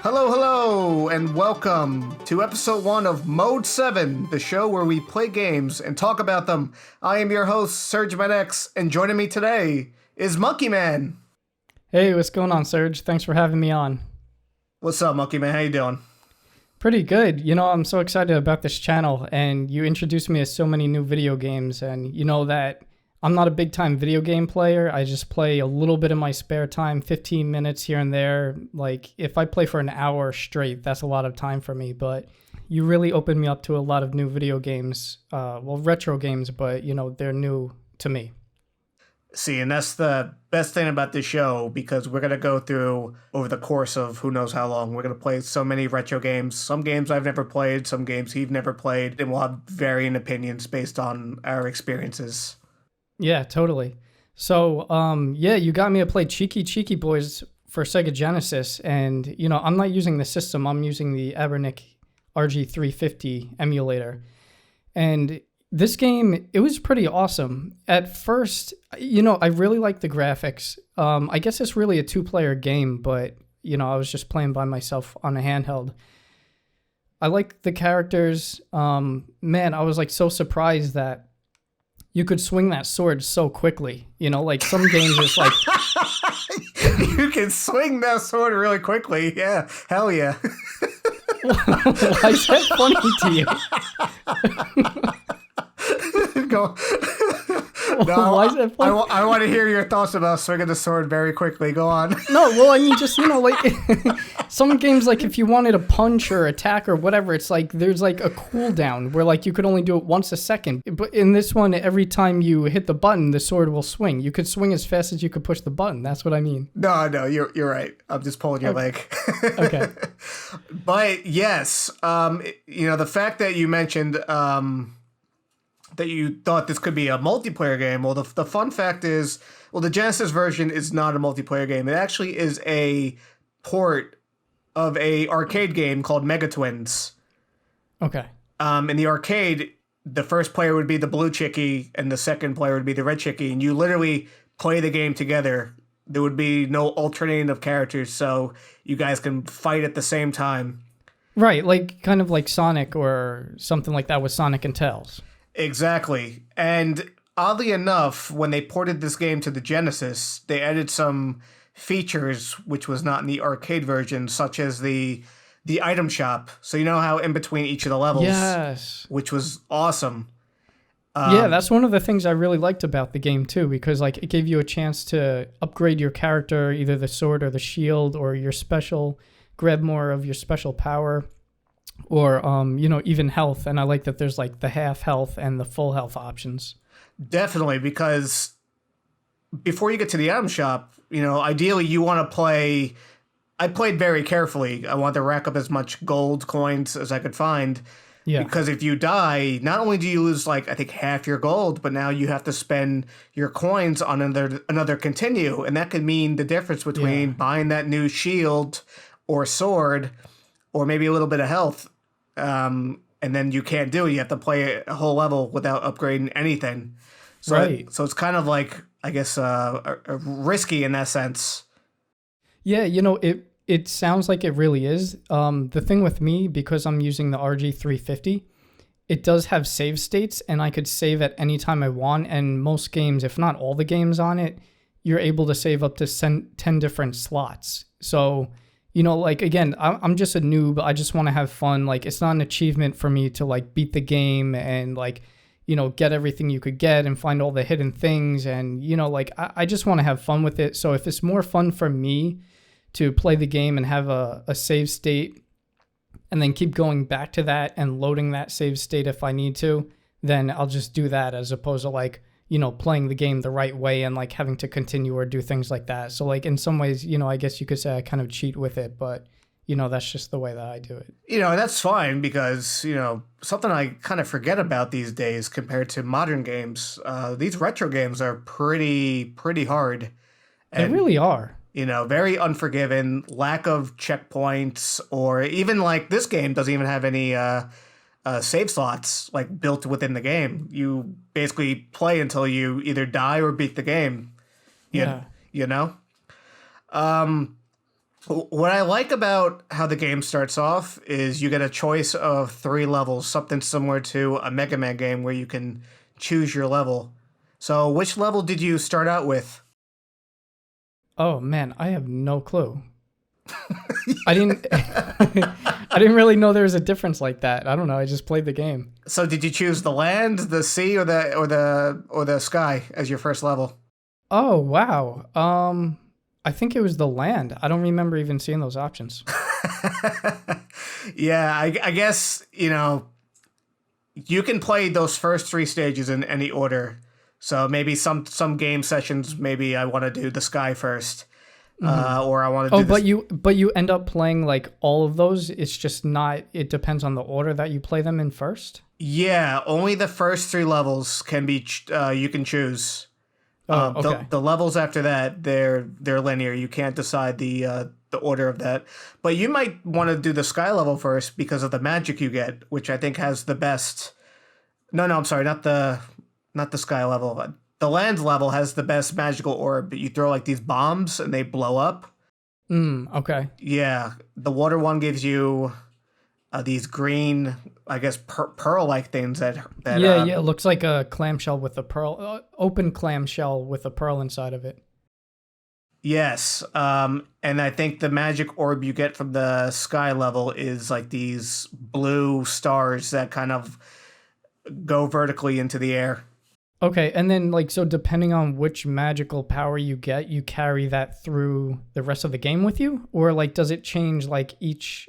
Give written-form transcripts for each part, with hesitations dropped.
Hello, hello, and welcome to episode 1 of Mode 7, the show where we play games and talk about them. I am your host, Sergmanx, and joining me today is Monkey Man. Hey, what's going on, Serge? Thanks for having me on. What's up, Monkey Man? How you doing? Pretty good. You know, I'm so excited about this channel, and you introduced me to so many new video games, and you know that I'm not a big-time video game player. I just play a little bit in my spare time, 15 minutes here and there. Like, if I play for an hour straight, that's a lot of time for me, but you really opened me up to a lot of new video games, retro games, but, you know, they're new to me. See, and that's the best thing about this show, because we're going to go through, over the course of who knows how long, we're going to play so many retro games. Some games I've never played, some games he've never played, and we'll have varying opinions based on our experiences. Yeah, totally. So, you got me to play Chiki Chiki Boys for Sega Genesis, and, you know, I'm not using the system. I'm using the Abernic RG350 emulator. And this game, it was pretty awesome. At first, you know, I really liked the graphics. I guess it's really a two-player game, but, you know, I was just playing by myself on a handheld. I like the characters. Man, I was, like, so surprised that you could swing that sword so quickly. You know, like some games it's like... You can swing that sword really quickly. Yeah, hell yeah. Why is that funny to you? Go. No, why is that funny? I want to hear your thoughts about swinging the sword very quickly. Go on. No, well, I mean, just, you know, like, some games, like, if you wanted to punch or attack or whatever, it's like, there's, like, a cooldown where, like, you could only do it once a second. But in this one, every time you hit the button, the sword will swing. You could swing as fast as you could push the button. That's what I mean. No, you're right. I'm just pulling your leg. Okay. But, yes, you know, the fact that you mentioned... that you thought this could be a multiplayer game. Well, the fun fact is, well, the Genesis version is not a multiplayer game. It actually is a port of a arcade game called Mega Twins. Okay. In the arcade, the first player would be the blue Chiki, and the second player would be the red Chiki, and you literally play the game together. There would be no alternating of characters, so you guys can fight at the same time. Right, like kind of like Sonic or something like that with Sonic and Tails. Exactly. And oddly enough, when they ported this game to the Genesis, they added some features which was not in the arcade version, such as the item shop. So you know how in between each of the levels, yes, which was awesome. Yeah, that's one of the things I really liked about the game too, because like it gave you a chance to upgrade your character, either the sword or the shield or your special, grab more of your special power. Or, you know, even health. And I like that there's like the half health and the full health options. Definitely, because before you get to the item shop, you know, ideally you want to play... I played very carefully. I wanted to rack up as much gold coins as I could find. Yeah. Because if you die, not only do you lose, like, I think half your gold, but now you have to spend your coins on another continue. And that could mean the difference between buying that new shield or sword... or maybe a little bit of health, and then you can't do it. You have to play a whole level without upgrading anything. So, right. So it's kind of like, I guess, risky in that sense. Yeah, you know, it sounds like it really is. The thing with me, because I'm using the RG350, it does have save states, and I could save at any time I want. And most games, if not all the games on it, you're able to save up to 10 different slots. So... you know, like, again, I'm just a noob. I just want to have fun. Like, it's not an achievement for me to, like, beat the game and, like, you know, get everything you could get and find all the hidden things. And, you know, like, I just want to have fun with it. So if it's more fun for me to play the game and have a save state and then keep going back to that and loading that save state if I need to, then I'll just do that as opposed to, like, you know, playing the game the right way and like having to continue or do things like that. So like in some ways, you know, I guess you could say I kind of cheat with it, but you know, that's just the way that I do it. You know, and that's fine because, you know, something I kind of forget about these days compared to modern games. These retro games are pretty hard. They really are. You know, very unforgiving, lack of checkpoints, or even like this game doesn't even have any save slots like built within the game. You basically play until you either die or beat the game. You know? What I like about how the game starts off is you get a choice of 3 levels, something similar to a Mega Man game where you can choose your level. So, which level did you start out with? Oh man, I have no clue. I didn't I didn't really know there was a difference like that. I don't know. I just played the game. So, did you choose the land, the sea, or the sky as your first level? Oh, wow. I think it was the land. I don't remember even seeing those options. Yeah, I guess, you can play those first 3 stages in any order. So maybe some game sessions, maybe I want to do the sky first, or I want to do. Oh, but you end up playing like all of those. It's just not. It depends on the order that you play them in first. Yeah, only the first 3 levels can be. You can choose. Oh, okay. The levels after that, they're linear. You can't decide the order of that. But you might want to do the sky level first because of the magic you get, which I think has the best. No, I'm sorry, not the sky level. The land level has the best magical orb. You throw like these bombs and they blow up. Okay. Yeah, the water one gives you these green, I guess, pearl-like things that. Yeah, yeah. It looks like a clamshell with a pearl, open clamshell with a pearl inside of it. Yes, and I think the magic orb you get from the sky level is like these blue stars that kind of go vertically into the air. Okay, and then like so depending on which magical power you get, you carry that through the rest of the game with you? Or like does it change like each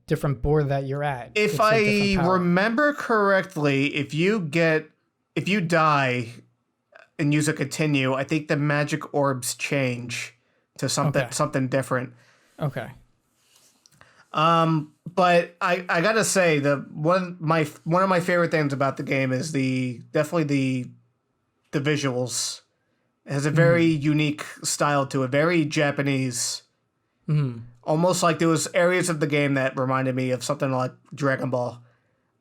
different board that you're at? If I remember correctly, if you die and use a continue, I think the magic orbs change to something different. Okay. But I gotta say one of my favorite things about the game is definitely the visuals. It has a very unique style to it, very Japanese. Almost like there was areas of the game that reminded me of something like Dragon Ball.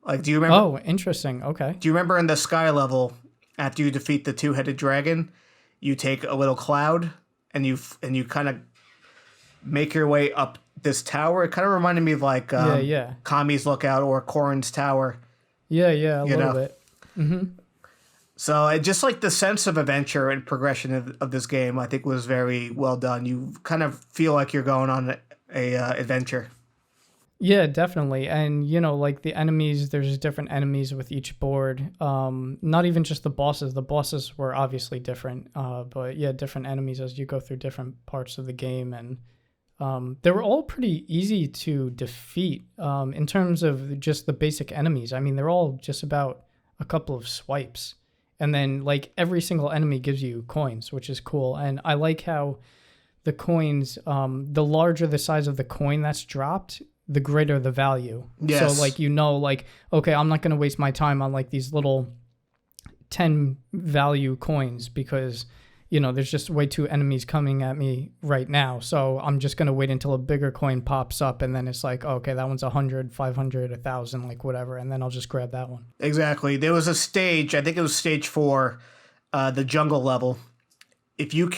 Like, do you remember? Oh, interesting. Okay. Do you remember in the sky level, after you defeat the 2-headed dragon, you take a little cloud and you kind of make your way up this tower? It kind of reminded me of like Kami's Lookout or Corrin's Tower. Yeah, a little bit. So it just like the sense of adventure and progression of this game, I think was very well done. You kind of feel like you're going on a adventure. Yeah, definitely. And, like the enemies, there's different enemies with each board. Not even just the bosses. The bosses were obviously different. But yeah, different enemies as you go through different parts of the game. And they were all pretty easy to defeat in terms of just the basic enemies. I mean, they're all just about a couple of swipes. And then like every single enemy gives you coins, which is cool. And I like how the coins, the larger the size of the coin that's dropped, the greater the value. Yes. So like, like, okay, I'm not going to waste my time on like these little 10 value coins because, there's just way too enemies coming at me right now. So I'm just going to wait until a bigger coin pops up. And then it's like, okay, that one's 100, 500, 1,000, like whatever. And then I'll just grab that one. Exactly. There was a stage, I think it was stage 4, the jungle level. If you,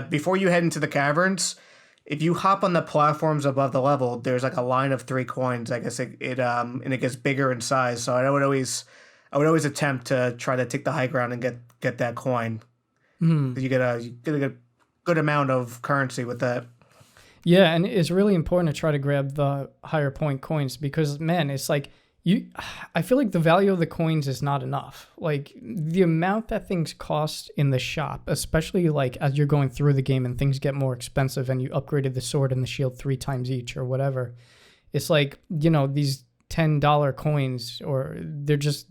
before you head into the caverns, if you hop on the platforms above the level, there's like a line of 3 coins. I guess and it gets bigger in size. So I would always attempt to try to take the high ground and get that coin. You get a good amount of currency with that. Yeah, and it's really important to try to grab the higher point coins because, man, it's like I feel like the value of the coins is not enough. Like the amount that things cost in the shop, especially like as you're going through the game and things get more expensive and you upgraded the sword and the shield 3 times each or whatever. It's like, these $10 coins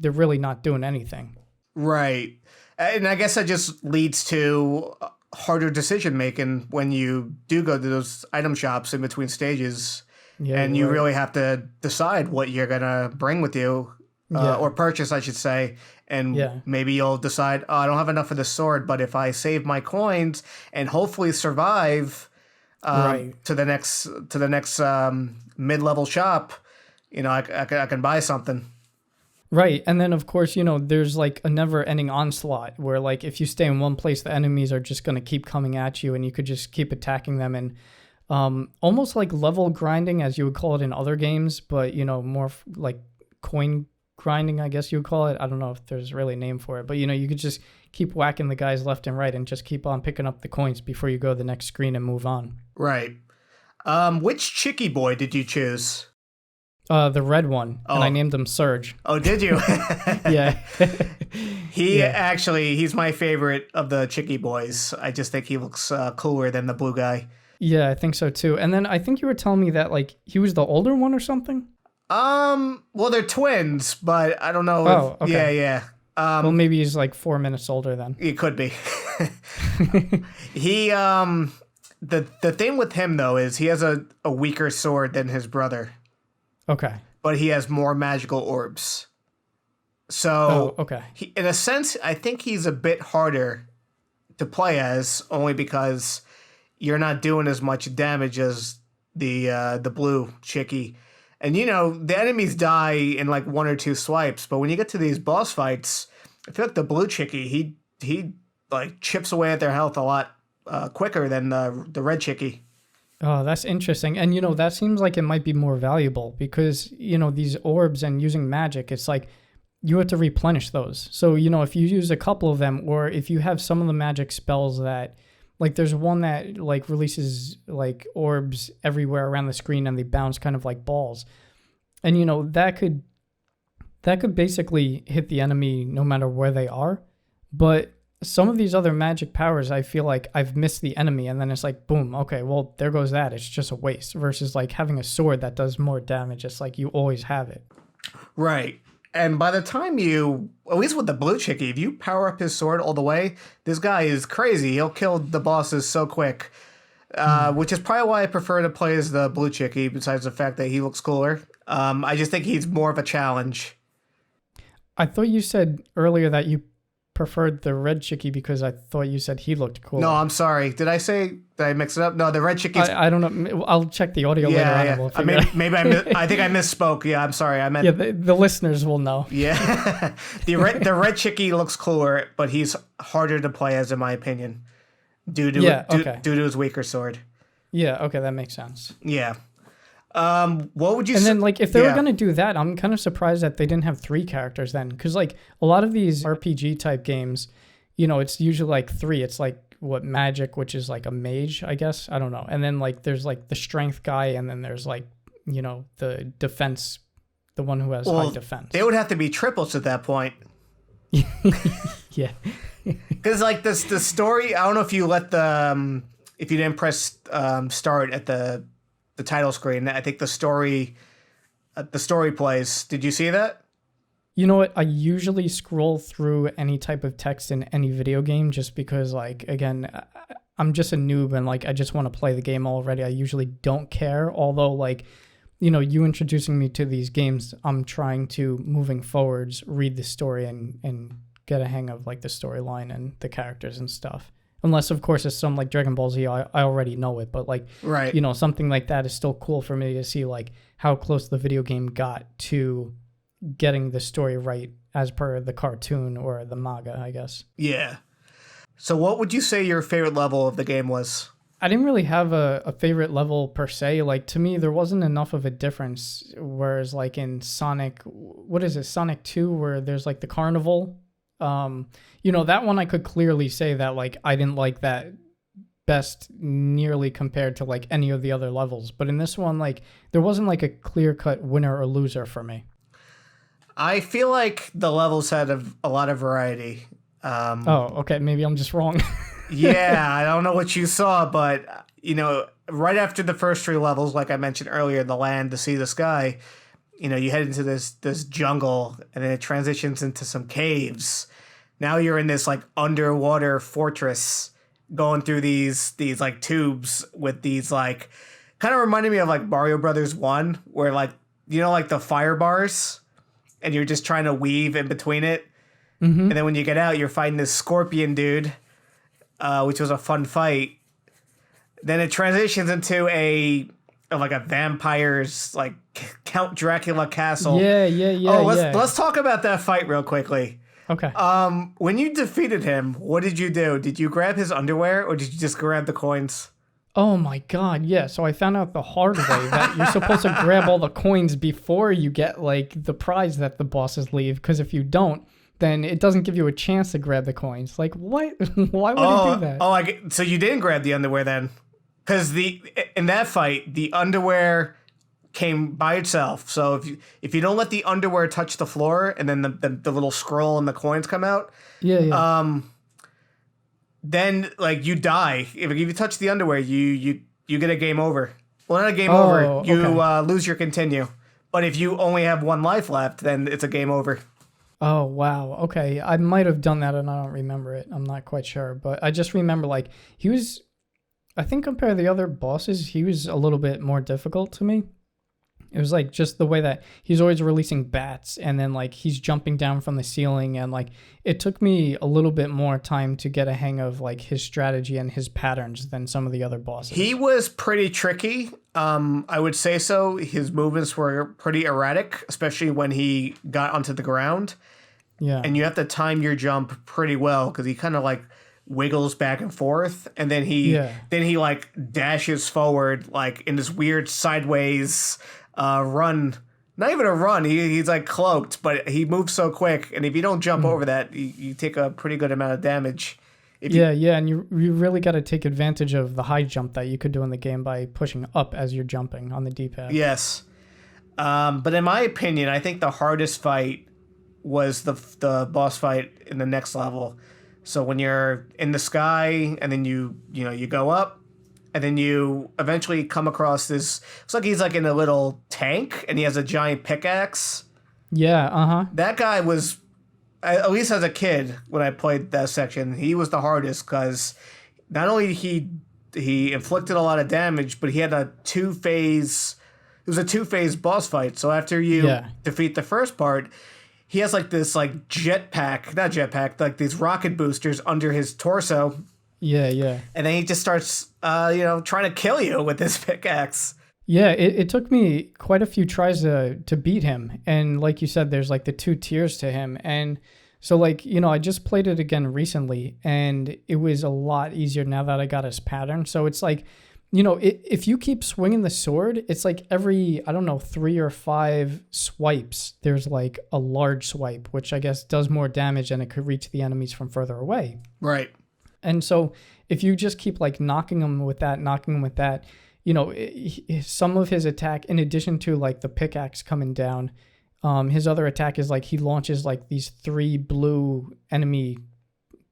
they're really not doing anything. Right. And I guess that just leads to harder decision making when you do go to those item shops in between stages. Yeah, and you really have to decide what you're going to bring with you or purchase, I should say. And maybe you'll decide, I don't have enough of the sword, but if I save my coins and hopefully survive to the next mid-level shop, I can buy something. Right. And then, of course, there's like a never-ending onslaught where like if you stay in one place, the enemies are just going to keep coming at you and you could just keep attacking them. And Almost like level grinding, as you would call it in other games, but more like coin grinding, I guess you would call it. I don't know if there's really a name for it, but you could just keep whacking the guys left and right and just keep on picking up the coins before you go to the next screen and move on. Right. Which Chiki boy did you choose? The red one, and I named him Serge. Oh, did you? Yeah. He's my favorite of the Chiki boys. I just think he looks cooler than the blue guy. Yeah, I think so too. And then I think you were telling me that like he was the older one or something? Well, they're twins, but I don't know. Oh, okay. Yeah. Well, maybe he's like 4 minutes older then. It could be. He, the thing with him though is he has a weaker sword than his brother. Okay. But he has more magical orbs. So, okay. In a sense, I think he's a bit harder to play as, only because you're not doing as much damage as the blue Chiki. And the enemies die in like 1 or 2 swipes, but when you get to these boss fights, I feel like the blue Chiki, he like chips away at their health a lot quicker than the red Chiki. Oh, that's interesting. And that seems like it might be more valuable because these orbs and using magic, it's like you have to replenish those. So if you use a couple of them, or if you have some of the magic spells that, like, there's one that like releases like orbs everywhere around the screen and they bounce kind of like balls, and that could basically hit the enemy no matter where they are. But some of these other magic powers, I feel like I've missed the enemy and then it's like, boom, okay, well, there goes that. It's just a waste, versus like having a sword that does more damage. It's like you always have it. Right. And by the time at least with the blue Chiki, if you power up his sword all the way, this guy is crazy. He'll kill the bosses so quick, which is probably why I prefer to play as the blue Chiki, besides the fact that he looks cooler. I just think he's more of a challenge. I thought you said earlier that you preferred the red Chiki because I thought you said he looked cool. No, I'm sorry. Did I mix it up? No, the red Chiki's... I don't know. I'll check the audio later on. And we'll maybe I think I misspoke. Yeah, I'm sorry. I meant... Yeah, the listeners will know. Yeah. the red Chiki looks cooler, but he's harder to play as, in my opinion, due to his weaker sword. Yeah, okay, that makes sense. Yeah. What would you? And then, like, if they were gonna do that, I'm kind of surprised that they didn't have 3 characters then, because like a lot of these RPG type games, it's usually like 3. It's like magic, which is like a mage, I guess. I don't know. And then like there's like the strength guy, and then there's like the defense, the one who has high defense. They would have to be triples at that point. Yeah. Because like the story, I don't know if you if you didn't press start at the title screen. I think the story plays. Did you see that? You know what? I usually scroll through any type of text in any video game just because, like, again, I'm just a noob and like I just want to play the game already. I usually don't care. Although, like, you introducing me to these games, I'm trying to, moving forwards, read the story and get a hang of like the storyline and the characters and stuff. Unless, of course, it's some like Dragon Ball Z, I already know it. But like, right. Something like that is still cool for me to see like how close the video game got to getting the story right as per the cartoon or the manga, I guess. Yeah. So what would you say your favorite level of the game was? I didn't really have a favorite level per se. Like, to me, there wasn't enough of a difference. Whereas like in Sonic, what is it? Sonic 2, where there's like the carnival. That one I could clearly say that like I didn't like that best nearly compared to like any of the other levels. But in this one, like there wasn't like a clear-cut winner or loser for me. I feel like the levels had a lot of variety. Okay, maybe I'm just wrong. Yeah, I don't know what you saw, but right after the first 3 levels, like I mentioned earlier, the land, the sea, the sky, you head into this jungle, and then it transitions into some caves. Now you're in this like underwater fortress, going through these like tubes with these like, kind of reminded me of like Mario Brothers 1, where like like the fire bars, and you're just trying to weave in between it. Mm-hmm. And then when you get out, you're fighting this scorpion dude, which was a fun fight. Then it transitions into a vampire's like Count Dracula castle. Yeah. Let's talk about that fight real quickly. Okay. When you defeated him, what did you do? Did you grab his underwear or did you just grab the coins? Oh my god, yeah. So I found out the hard way that you're supposed to grab all the coins before you get like the prize that the bosses leave, because if you don't, then it doesn't give you a chance to grab the coins. Like what? Why would he do that? So you didn't grab the underwear then? Because in that fight, the underwear came by itself. So if you don't let the underwear touch the floor, and then the little scroll and the coins come out, Yeah, yeah. then like you die. If you touch the underwear, you get a game over. Well, not a game Oh, over. You okay. lose your continue. But if you only have one life left, then it's a game over. Oh, wow. Okay. I might have done that and I don't remember it. I'm not quite sure. But I just remember, like, he was, I think compared to the other bosses, he was a little bit more difficult to me. It was like just the way that he's always releasing bats and then like he's jumping down from the ceiling, and like it took me a little bit more time to get a hang of like his strategy and his patterns than some of the other bosses. He was pretty tricky. I would say so. His movements were pretty erratic, especially when he got onto the ground. Yeah. And you have to time your jump pretty well because he kind of like wiggles back and forth, and then he like dashes forward like in this weird sideways run. Not even a run. He's like cloaked, but he moves so quick, and if you don't jump over that, you take a pretty good amount of damage. Yeah, and you really got to take advantage of the high jump that you could do in the game by pushing up as you're jumping on the D-pad. Yes. But in my opinion, I think the hardest fight was the boss fight in the next level. So when you're in the sky and then you go up, and then you eventually come across this. Looks like he's like in a little tank and he has a giant pickaxe. Yeah, uh-huh. That guy was, at least as a kid when I played that section, he was the hardest because not only he inflicted a lot of damage, but he had a two-phase. It was a two-phase boss fight. So after you defeat the first part, he has like this like not jetpack, like these rocket boosters under his torso. Yeah. And then he just starts, trying to kill you with this pickaxe. Yeah, it took me quite a few tries to beat him. And like you said, there's like the two tiers to him. And so like, I just played it again recently and it was a lot easier now that I got his pattern. So it's like, if you keep swinging the sword, it's like every, 3 or 5 swipes, there's like a large swipe, which I guess does more damage and it could reach the enemies from further away. Right. And so if you just keep like knocking him with that, some of his attack, in addition to like the pickaxe coming down, his other attack is like he launches like these 3 blue enemy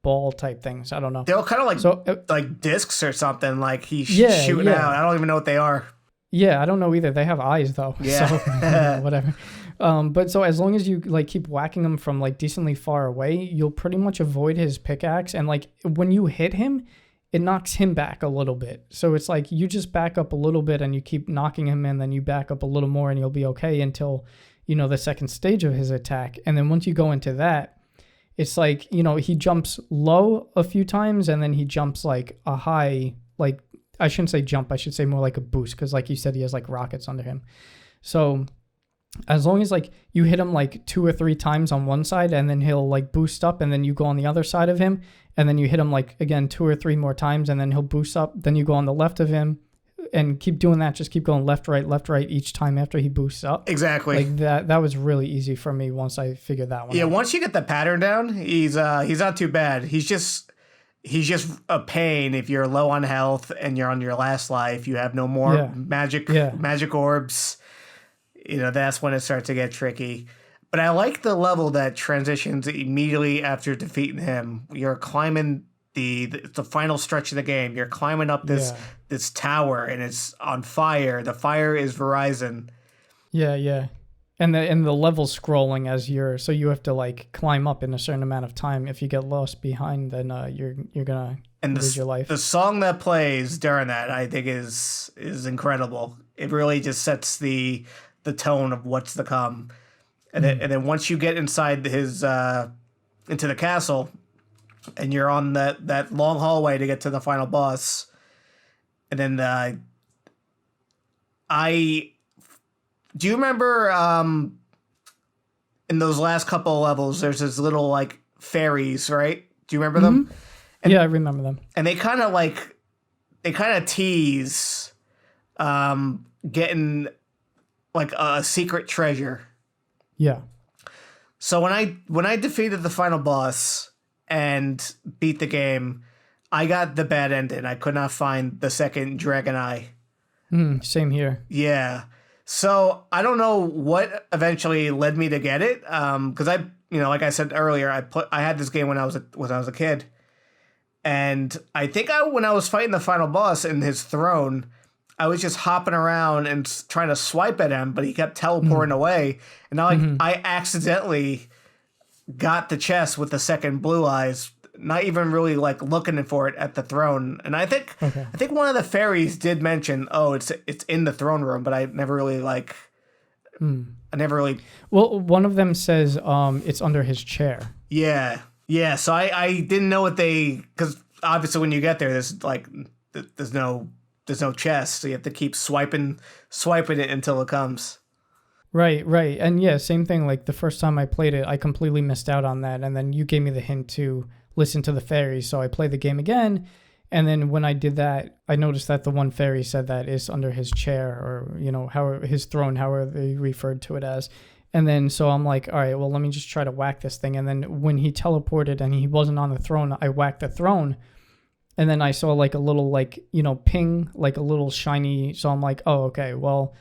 ball type things. I don't know. They're all kind of like discs or something. Like he's shooting out. I don't even know what they are. Yeah, I don't know either. They have eyes though. Yeah. So whatever. But so as long as you like keep whacking him from like decently far away, you'll pretty much avoid his pickaxe. And like when you hit him, it knocks him back a little bit. So it's like you just back up a little bit and you keep knocking him in, then you back up a little more and you'll be okay until, the second stage of his attack. And then once you go into that, it's like, he jumps low a few times and then he jumps like a high, like I shouldn't say jump, I should say more like a boost, because like you said, he has like rockets under him. So as long as like you hit him like 2 or 3 times on one side and then he'll like boost up, and then you go on the other side of him and then you hit him like again 2 or 3 more times and then he'll boost up, then you go on the left of him and keep doing that. Just keep going left, right each time after he boosts up. Exactly. Like that was really easy for me once I figured that one out. Yeah, once you get the pattern down, he's not too bad. He's just a pain if you're low on health and you're on your last life. You have no more magic orbs. That's when it starts to get tricky. But I like the level that transitions immediately after defeating him. You're climbing the final stretch of the game. You're climbing up this tower and it's on fire. The fire is Verizon. Yeah. And the level scrolling so you have to like climb up in a certain amount of time. If you get lost behind, then you're gonna lose your life. The song that plays during that, I think, is incredible. It really just sets the tone of what's to come. And then once you get inside his into the castle, and you're on that long hallway to get to the final boss, and then do you remember in those last couple of levels, there's this little like fairies, right? Do you remember them? Yeah, I remember them. And they kind of like kind of tease getting like a secret treasure. Yeah. So when I defeated the final boss and beat the game, I got the bad ending. I could not find the second dragon eye. Same here. Yeah. So I don't know what eventually led me to get it. Because like I said earlier, I had this game when I was a kid, and I think when I was fighting the final boss in his throne, I was just hopping around and trying to swipe at him, but he kept teleporting away, and now I accidentally got the chest with the second blue eyes. Not even really like looking for it at the throne, and I think one of the fairies did mention, "Oh, it's in the throne room," but I never really like. I never really. Well, one of them says it's under his chair. Yeah. So I didn't know what because obviously when you get there, there's no chest, so you have to keep swiping it until it comes. Right, and yeah, same thing. Like the first time I played it, I completely missed out on that, and then you gave me the hint to listen to the fairies, so I played the game again, and then when I did that, I noticed that the one fairy said that it's under his chair, or how his throne, however they referred to it as. And then so I'm like, all right, well, let me just try to whack this thing. And then when he teleported and he wasn't on the throne, I whacked the throne, and then I saw like a little ping, like a little shiny. So I'm like, oh, okay, well,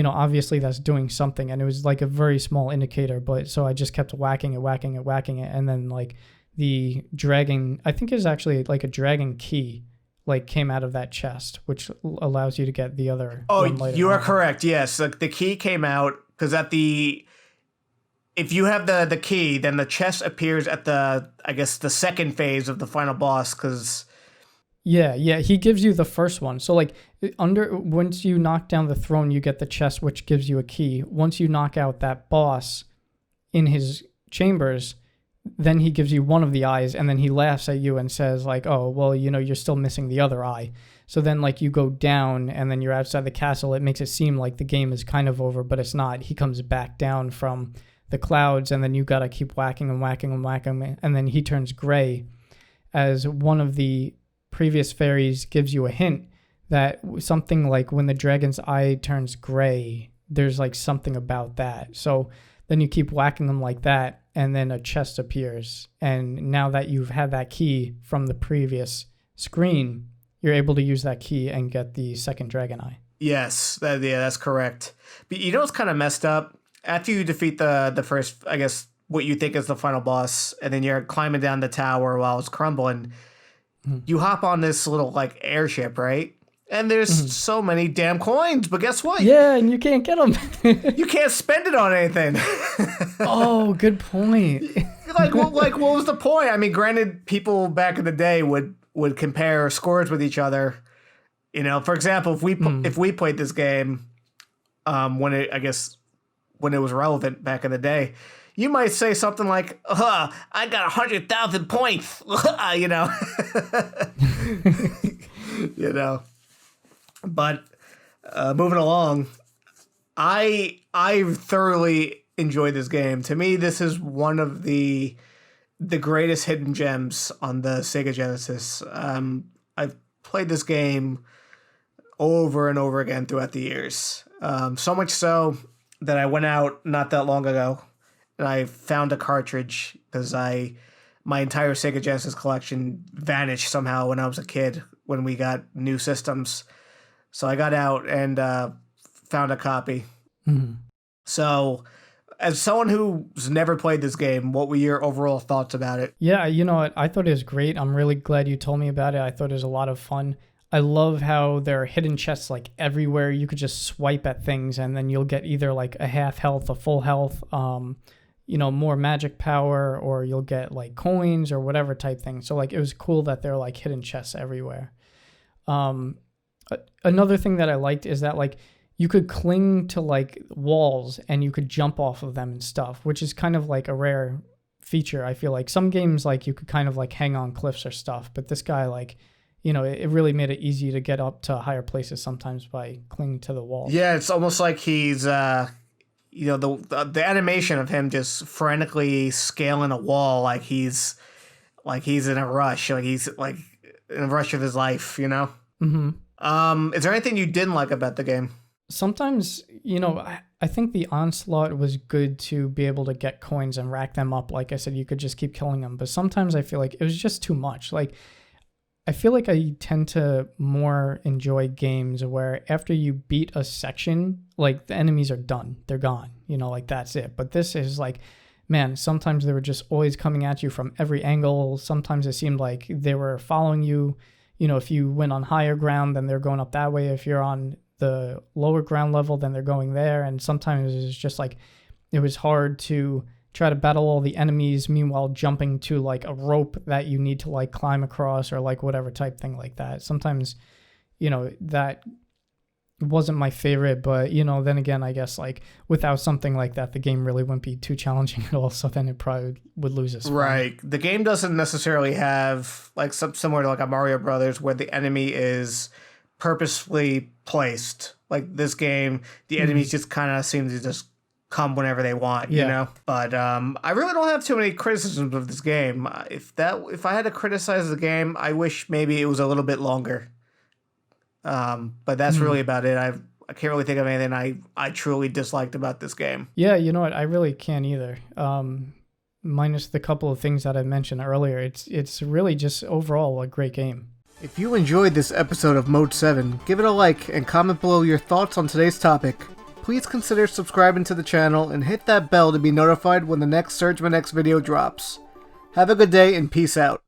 obviously that's doing something, and it was like a very small indicator. But so I just kept whacking it, and then like the dragon, I think is actually like a dragon key, like came out of that chest, which allows you to get the other. Oh, you are correct. Yes, like the key came out because if you have the key, then the chest appears at the second phase of the final boss. Because yeah, he gives you the first one. So like once you knock down the throne, you get the chest, which gives you a key. Once you knock out that boss in his chambers, then he gives you one of the eyes, and then he laughs at you and says like, oh, well, you're still missing the other eye. So then like you go down and then you're outside the castle. It makes it seem like the game is kind of over, but it's not. He comes back down from the clouds, and then you got to keep whacking him. And then he turns gray, as one of the previous fairies gives you a hint that something like when the dragon's eye turns gray, there's like something about that. So then you keep whacking them like that, and then a chest appears. And now that you've had that key from the previous screen, you're able to use that key and get the second dragon eye. Yes, that's correct. But what's kind of messed up? After you defeat the first, I guess, what you think is the final boss, and then you're climbing down the tower while it's crumbling, you hop on this little like airship, right? And there's so many damn coins, but guess what? Yeah, and you can't get them. You can't spend it on anything. Oh, good point. What was the point? I mean, granted, people back in the day would compare scores with each other. For example, if we played this game, when it was relevant back in the day, you might say something like, I got 100,000 points, But moving along, I thoroughly enjoyed this game. To me, this is one of the greatest hidden gems on the Sega Genesis. I've played this game over and over again throughout the years. So much so that I went out not that long ago and I found a cartridge because my entire Sega Genesis collection vanished somehow when I was a kid when we got new systems. So I got out and found a copy. Mm-hmm. So as someone who's never played this game, what were your overall thoughts about it? Yeah, I thought it was great. I'm really glad you told me about it. I thought it was a lot of fun. I love how there are hidden chests like everywhere. You could just swipe at things and then you'll get either like a half health, a full health, more magic power, or you'll get like coins or whatever type thing. So like it was cool that there are like hidden chests everywhere. Another thing that I liked is that like you could cling to like walls and you could jump off of them and stuff, which is kind of like a rare feature. I feel like some games like you could kind of like hang on cliffs or stuff, but this guy like, it really made it easy to get up to higher places sometimes by clinging to the wall. Yeah, it's almost like he's the animation of him just frantically scaling a wall like he's in a rush, like he's like in a rush of his life, Is there anything you didn't like about the game? Sometimes, I think the onslaught was good to be able to get coins and rack them up. Like I said, you could just keep killing them. But sometimes I feel like it was just too much. Like, I feel like I tend to more enjoy games where after you beat a section, like the enemies are done. They're gone. Like that's it. But this is like, man, sometimes they were just always coming at you from every angle. Sometimes it seemed like they were following you. If you went on higher ground, then they're going up that way. If you're on the lower ground level, then they're going there. And sometimes it's just like, it was hard to try to battle all the enemies, meanwhile jumping to like a rope that you need to like climb across or like whatever type thing like that. Sometimes, that wasn't my favorite, but then again, I guess like without something like that, the game really wouldn't be too challenging at all. So then it probably would lose its fun. Right. The game doesn't necessarily have like some similar to like a Mario Brothers where the enemy is purposefully placed. Like this game, the enemies just kind of seem to just come whenever they want, you know? But I really don't have too many criticisms of this game. If I had to criticize the game, I wish maybe it was a little bit longer. But that's really about it. I can't really think of anything I truly disliked about this game. Yeah, you know what? I really can't either. Minus the couple of things that I mentioned earlier. It's really just overall a great game. If you enjoyed this episode of Mode 7, give it a like and comment below your thoughts on today's topic. Please consider subscribing to the channel and hit that bell to be notified when the next Sergmanx video drops. Have a good day and peace out.